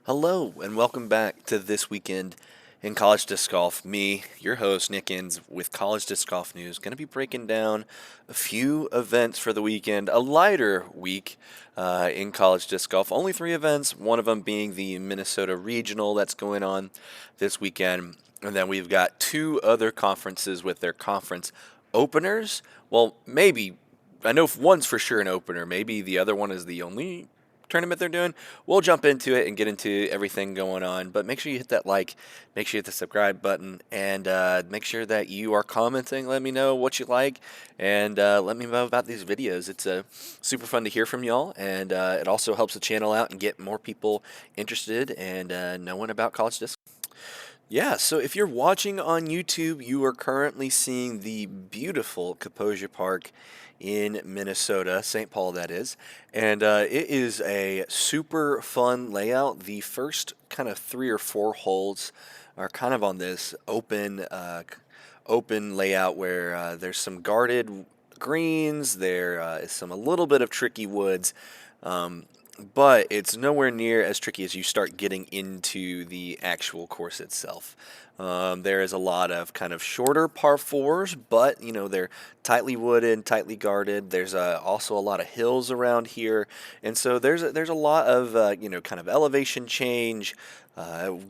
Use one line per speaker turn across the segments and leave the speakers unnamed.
Hello, and welcome back to This Weekend in College Disc Golf. Me, your host, Nick Inns, with College Disc Golf News, going to be breaking down a few events for the weekend. A lighter week in College Disc Golf. Only three events, one of them being the Minnesota Regional that's going on this weekend. And then we've got two other conferences with their conference openers. Well, maybe. I know one's for sure an opener. Maybe the other one is the only tournament they're doing. We'll jump into it and get into everything going on. But make sure you hit that like, make sure you hit the subscribe button, and make sure that you are commenting. Let me know what you like, and let me know about these videos. It's super fun to hear from y'all, and it also helps the channel out and get more people interested and knowing about college disc. Yeah, so if you're watching on YouTube, you are currently seeing the beautiful Kaposia Park in Minnesota, St. Paul that is, and it is a super fun layout. The first kind of 3 or 4 holes are kind of on this open layout where there's some guarded greens, there is a little bit of tricky woods. But it's nowhere near as tricky as you start getting into the actual course itself. There is a lot of kind of shorter par fours, but they're tightly wooded, tightly guarded. There's also a lot of hills around here, and so there's a lot of kind of elevation change.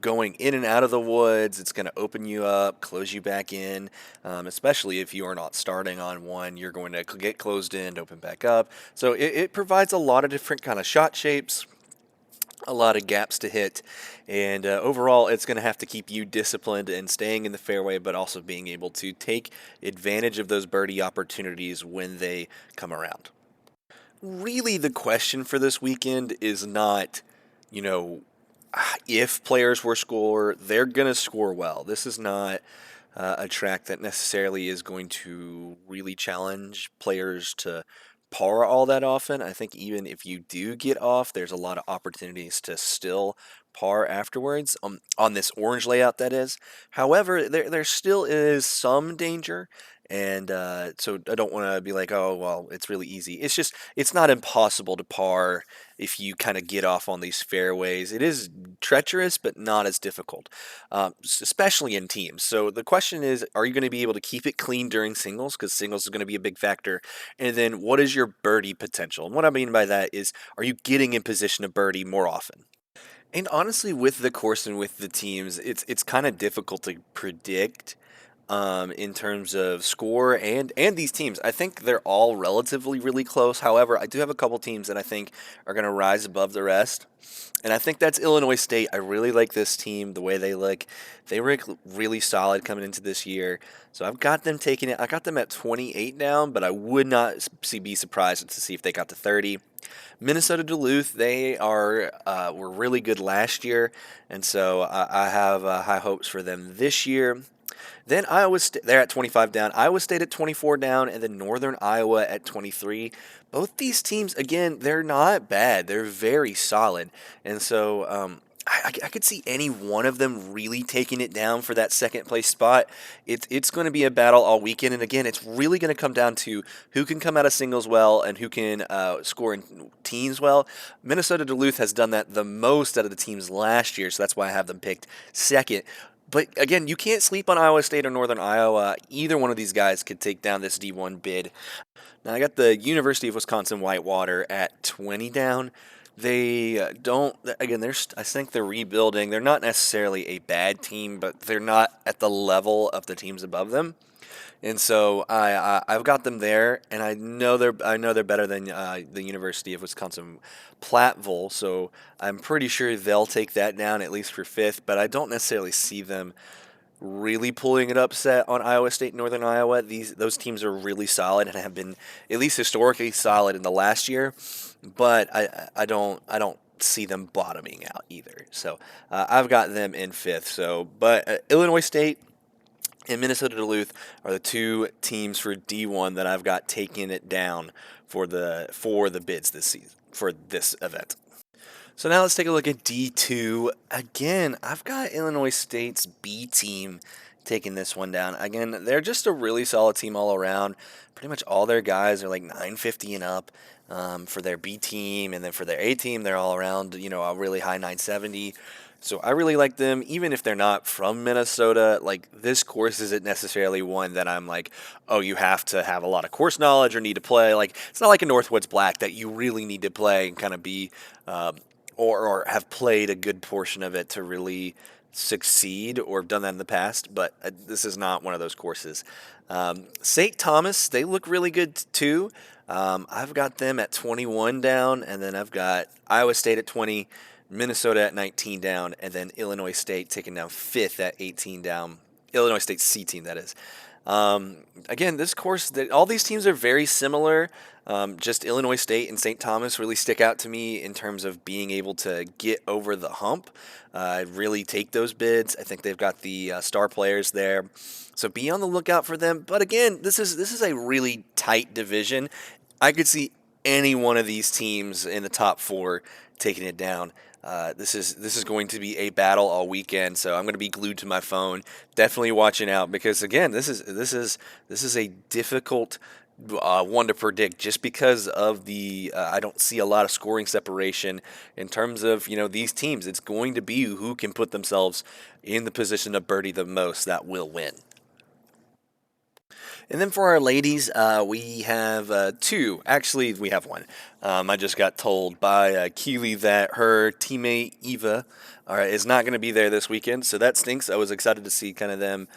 Going in and out of the woods, it's going to open you up, close you back in, especially if you are not starting on one, you're going to get closed in, open back up. So it provides a lot of different kind of shot shapes, a lot of gaps to hit, and overall it's going to have to keep you disciplined and staying in the fairway, but also being able to take advantage of those birdie opportunities when they come around. Really, the question for this weekend is not, you know, if players were score, they're going to score well. This is not a track that necessarily is going to really challenge players to par all that often. I think even if you do get off, there's a lot of opportunities to still par afterwards on this orange layout, that is. However, there still is some danger. And so I don't want to be like, oh, well, it's really easy. It's just, it's not impossible to par if you kind of get off on these fairways. It is treacherous, but not as difficult, especially in teams. So the question is, are you going to be able to keep it clean during singles? Because singles is going to be a big factor. And then what is your birdie potential? And what I mean by that is, are you getting in position to birdie more often? And honestly, with the course and with the teams, it's kind of difficult to predict in terms of score and these teams. I think they're all relatively really close. However, I do have a couple teams that I think are going to rise above the rest. And I think that's Illinois State. I really like this team, the way they look. They were really solid coming into this year. So I've got them taking it. I got them at 28 down, but I would not be surprised to see if they got to 30. Minnesota Duluth, they were really good last year, and so I have high hopes for them this year. Then Iowa State, they're at 25 down. Iowa State at 24 down, and then Northern Iowa at 23. Both these teams, again, they're not bad. They're very solid, and so I could see any one of them really taking it down for that second place spot. It's going to be a battle all weekend, and again, it's really going to come down to who can come out of singles well and who can score in teams well. Minnesota Duluth has done that the most out of the teams last year, so that's why I have them picked second. But again, you can't sleep on Iowa State or Northern Iowa. Either one of these guys could take down this D1 bid. Now I got the University of Wisconsin Whitewater at 20 down. They don't, again, I think they're rebuilding. They're not necessarily a bad team, but they're not at the level of the teams above them. And so I've got them there, and I know they're better than the University of Wisconsin Platteville, so I'm pretty sure they'll take that down at least for fifth. But I don't necessarily see them really pulling an upset on Iowa State, Northern Iowa. Those teams are really solid and have been at least historically solid in the last year, but I don't see them bottoming out either. So I've got them in fifth. So, but Illinois State and Minnesota Duluth are the two teams for D1 that I've got taking it down for the bids this season for this event. So now let's take a look at D2. Again, I've got Illinois State's B team taking this one down. Again, they're just a really solid team all around. Pretty much all their guys are like 950 and up for their B team, and then for their A team, they're all around, a really high 970. So I really like them, even if they're not from Minnesota. Like, this course isn't necessarily one that I'm like, oh, you have to have a lot of course knowledge or need to play. Like, it's not like a Northwoods Black that you really need to play and kind of be, or have played a good portion of it to really succeed, or have done that in the past. But this is not one of those courses. St. Thomas, they look really good too. I've got them at 21 down, and then I've got Iowa State at 20, Minnesota at 19 down, and then Illinois State taking down fifth at 18 down. Illinois State C team, that is. Again, this course, all these teams are very similar. Just Illinois State and St. Thomas really stick out to me in terms of being able to get over the hump, really take those bids. I think they've got the star players there, so be on the lookout for them. But again, this is a really tight division. I could see any one of these teams in the top four taking it down. This is going to be a battle all weekend, so I'm going to be glued to my phone, definitely watching out, because again, this is a difficult one to predict, just because of the I don't see a lot of scoring separation in terms of these teams. It's going to be who can put themselves in the position to birdie the most that will win. And then for our ladies, we have two. Actually, we have one. I just got told by Keely that her teammate Eva is not going to be there this weekend, so that stinks. I was excited to see kind of them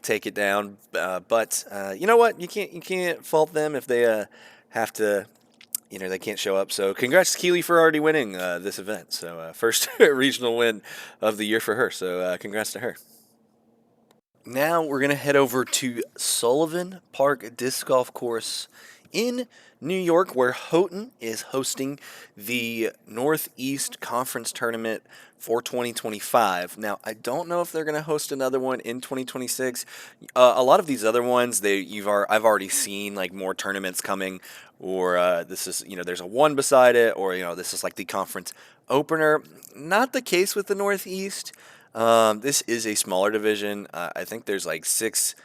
take it down, but you know what? You can't fault them if they have to. They can't show up. So congrats to Keely for already winning this event. So first regional win of the year for her. So congrats to her. Now we're going to head over to Sullivan Park Disc Golf Course in New York, where Houghton is hosting the Northeast Conference Tournament for 2025. Now, I don't know if they're going to host another one in 2026. A lot of these other ones, I've already seen like more tournaments coming, or this is there's a one beside it, or this is like the conference opener. Not the case with the Northeast. This is a smaller division. I think there's like six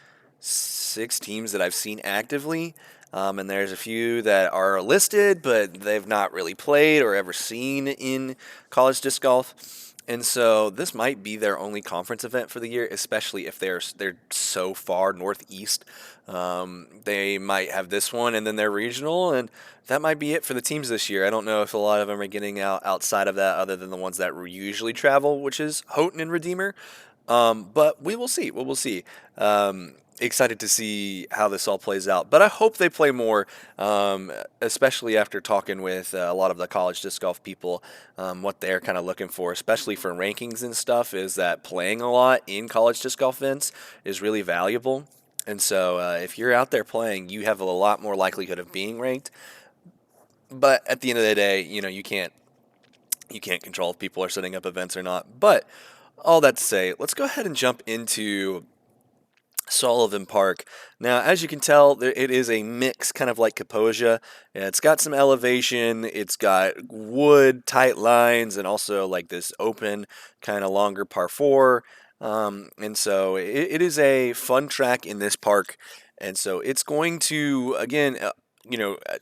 teams that I've seen actively, and there's a few that are listed, but they've not really played or ever seen in college disc golf. And so this might be their only conference event for the year, especially if they're so far northeast. They might have this one and then their regional, and that might be it for the teams this year. I don't know if a lot of them are getting outside of that, other than the ones that usually travel, which is Houghton and Redeemer. But we will see. We will see. Excited to see how this all plays out. But I hope they play more, especially after talking with a lot of the college disc golf people. What they're kind of looking for, especially for rankings and stuff, is that playing a lot in college disc golf events is really valuable. And so if you're out there playing, you have a lot more likelihood of being ranked. But at the end of the day, you can't control if people are setting up events or not. But all that to say, let's go ahead and jump into Sullivan Park. Now, as you can tell, it is a mix, kind of like Kaposia. It's got some elevation, it's got wood, tight lines, and also like this open, kind of longer par four. And so it is a fun track in this park. And so it's going to, again,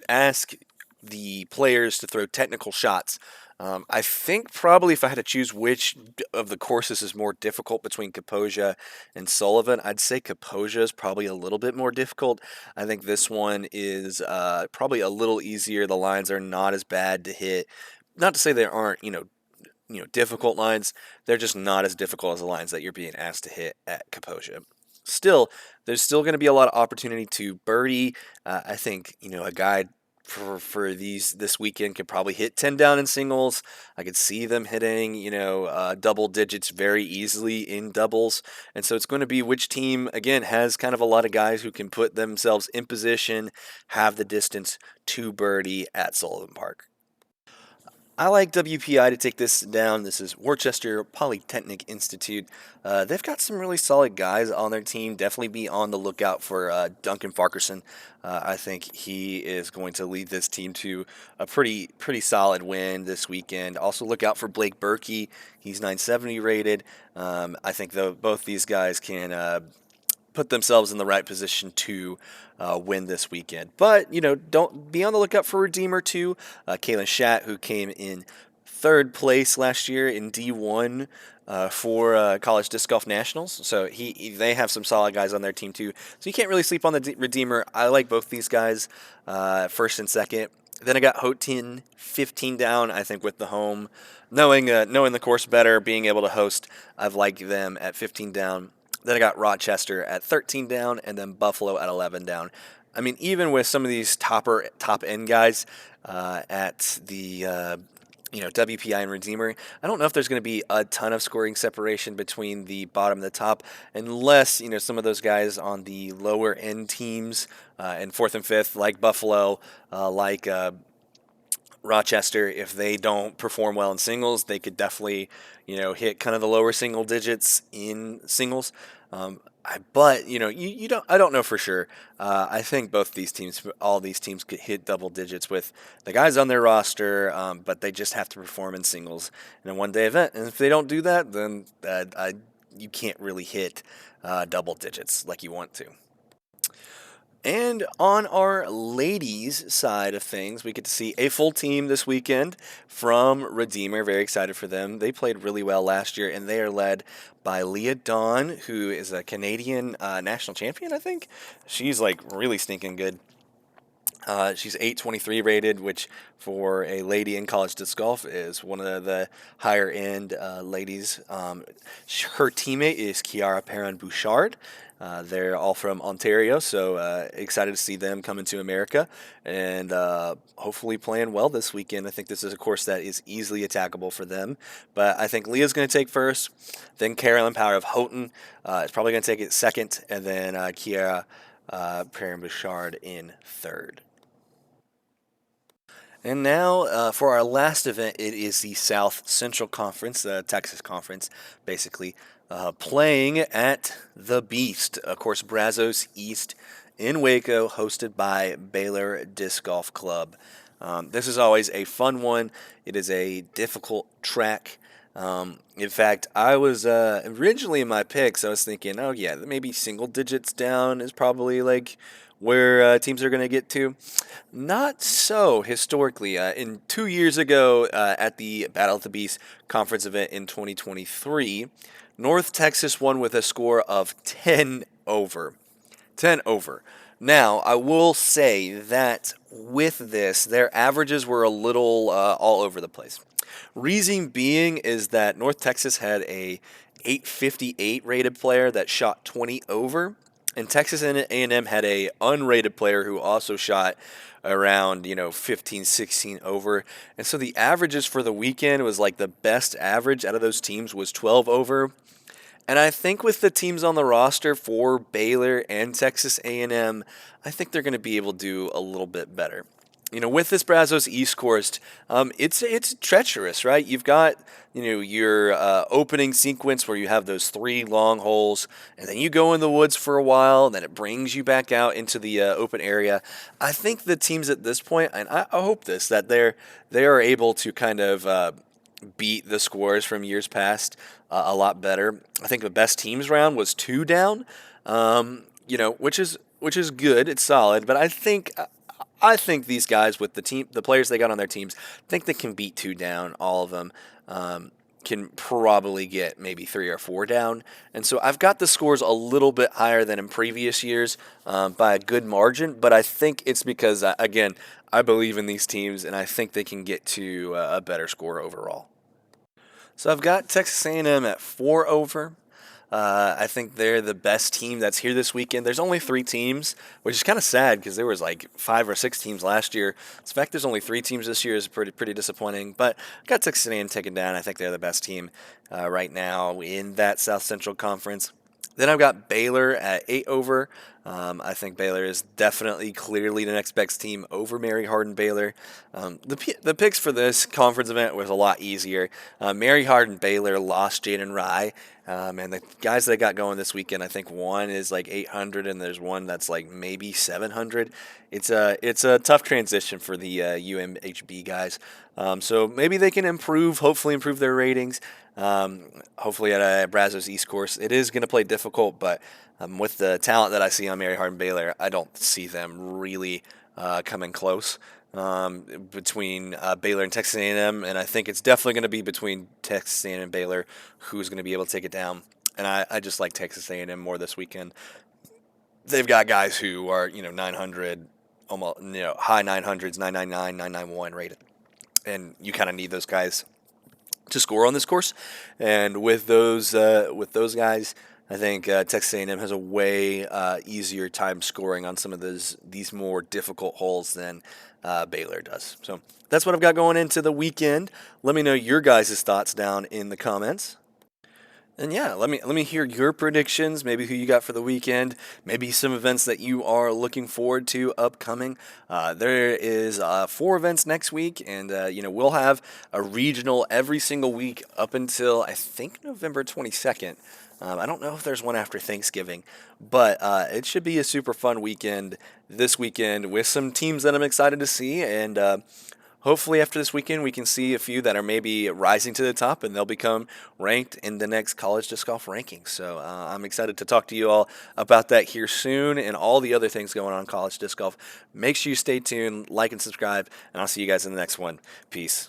ask the players to throw technical shots. I think probably if I had to choose which of the courses is more difficult between Kaposia and Sullivan, I'd say Kaposia is probably a little bit more difficult. I think this one is probably a little easier. The lines are not as bad to hit. Not to say there aren't, difficult lines. They're just not as difficult as the lines that you're being asked to hit at Kaposia. Still, there's still going to be a lot of opportunity to birdie. I think, a guy for this weekend could probably hit 10 down in singles. I could see them hitting, double digits very easily in doubles. And so it's going to be which team, again, has kind of a lot of guys who can put themselves in position, have the distance to birdie at Sullivan Park. I like WPI to take this down. This is Worcester Polytechnic Institute. They've got some really solid guys on their team. Definitely be on the lookout for Duncan Farquharson. I think he is going to lead this team to a pretty solid win this weekend. Also look out for Blake Berkey. He's 970 rated. I think both these guys can put themselves in the right position to win this weekend. But, don't be on the lookout for Redeemer too. Kalen Schatt, who came in third place last year in D1 for College Disc Golf Nationals. So they have some solid guys on their team too. So you can't really sleep on the Redeemer. I like both these guys, first and second. Then I got Houghton 15 down, I think, with the home. Knowing the course better, being able to host, I've liked them at 15 down. Then I got Rochester at 13 down, and then Buffalo at 11 down. I mean, even with some of these top end guys at the WPI and Redeemer, I don't know if there's going to be a ton of scoring separation between the bottom and the top, unless some of those guys on the lower end teams in fourth and fifth, like Buffalo, like Rochester, if they don't perform well in singles, they could definitely, hit kind of the lower single digits in singles. But you don't. I don't know for sure. I think all these teams could hit double digits with the guys on their roster, but they just have to perform in singles in a one-day event. And if they don't do that, then you can't really hit double digits like you want to. And on our ladies' side of things, we get to see a full team this weekend from Redeemer. Very excited for them. They played really well last year, and they are led by Leah Dawn, who is a Canadian national champion, I think. She's like really stinking good. She's 823 rated, which for a lady in college disc golf is one of the higher end ladies. Her teammate is Kiara Perrin-Bouchard. They're all from Ontario, so excited to see them coming to America and hopefully playing well this weekend. I think this is a course that is easily attackable for them. But I think Leah's going to take first, then Carolyn Power of Houghton is probably going to take it second, and then Kiara Perrin-Bouchard in third. And now for our last event, it is the South Central Conference, the Texas Conference, basically, playing at the Beast, of course, Brazos East in Waco, hosted by Baylor Disc Golf Club. This is always a fun one. It is a difficult track. In fact, I was originally in my picks, I was thinking, oh yeah, maybe single digits down is probably like where teams are going to get to. Not so historically. In 2 years ago at the Battle of the Beast conference event in 2023, North Texas won with a score of 10 over. 10 over. Now, I will say that with this, their averages were a little all over the place. Reason being is that North Texas had a 858 rated player that shot 20 over, and Texas A&M had a unrated player who also shot around 15, 16 over. And so the averages for the weekend was like the best average out of those teams was 12 over. And I think with the teams on the roster for Baylor and Texas A&M, I think they're going to be able to do a little bit better. With this Brazos East course, it's treacherous, right? You've got your opening sequence where you have those 3 long holes, and then you go in the woods for a while, and then it brings you back out into the open area. I think the teams at this point, and I hope that they are able to kind of beat the scores from years past a lot better. I think the best teams round was 2 down, which is good. It's solid, but I think these guys with the players they got on their teams, think they can beat 2 down. All of them can probably get maybe 3 or 4 down. And so I've got the scores a little bit higher than in previous years by a good margin. But I think it's because, again, I believe in these teams, and I think they can get to a better score overall. So I've got Texas A&M at 4 over. I think they're the best team that's here this weekend. There's only 3 teams, which is kind of sad because there was like 5 or 6 teams last year. The fact there's only 3 teams this year is pretty disappointing. But I got Texas A&M taken down. I think they're the best team right now in that South Central Conference. Then I've got Baylor at 8 over. I think Baylor is definitely clearly the next best team over Mary Hardin Baylor. The picks for this conference event was a lot easier. Mary Hardin Baylor lost Jaden Rye, and the guys they got going this weekend, I think one is like 800, and there's one that's like maybe 700. It's a tough transition for the UMHB guys. So maybe they can hopefully improve their ratings. Hopefully at a Brazos East course, it is going to play difficult, but with the talent that I see on Mary Hardin Baylor, I don't see them really coming close between Baylor and Texas A&M, and I think it's definitely going to be between Texas A&M and Baylor who's going to be able to take it down. And I just like Texas A&M more this weekend. They've got guys who are 900, almost high 900s, 999, 991 rated, and you kind of need those guys to score on this course. And with those guys, I think Texas A&M has a way easier time scoring on some of these more difficult holes than Baylor does. So that's what I've got going into the weekend. Let me know your guys' thoughts down in the comments. And yeah, let me hear your predictions, maybe who you got for the weekend, maybe some events that you are looking forward to upcoming. There is 4 events next week, and we'll have a regional every single week up until I think November 22nd. I don't know if there's one after Thanksgiving, but it should be a super fun weekend this weekend with some teams that I'm excited to see, and hopefully after this weekend we can see a few that are maybe rising to the top and they'll become ranked in the next college disc golf rankings. So I'm excited to talk to you all about that here soon and all the other things going on in college disc golf. Make sure you stay tuned, like and subscribe, and I'll see you guys in the next one. Peace.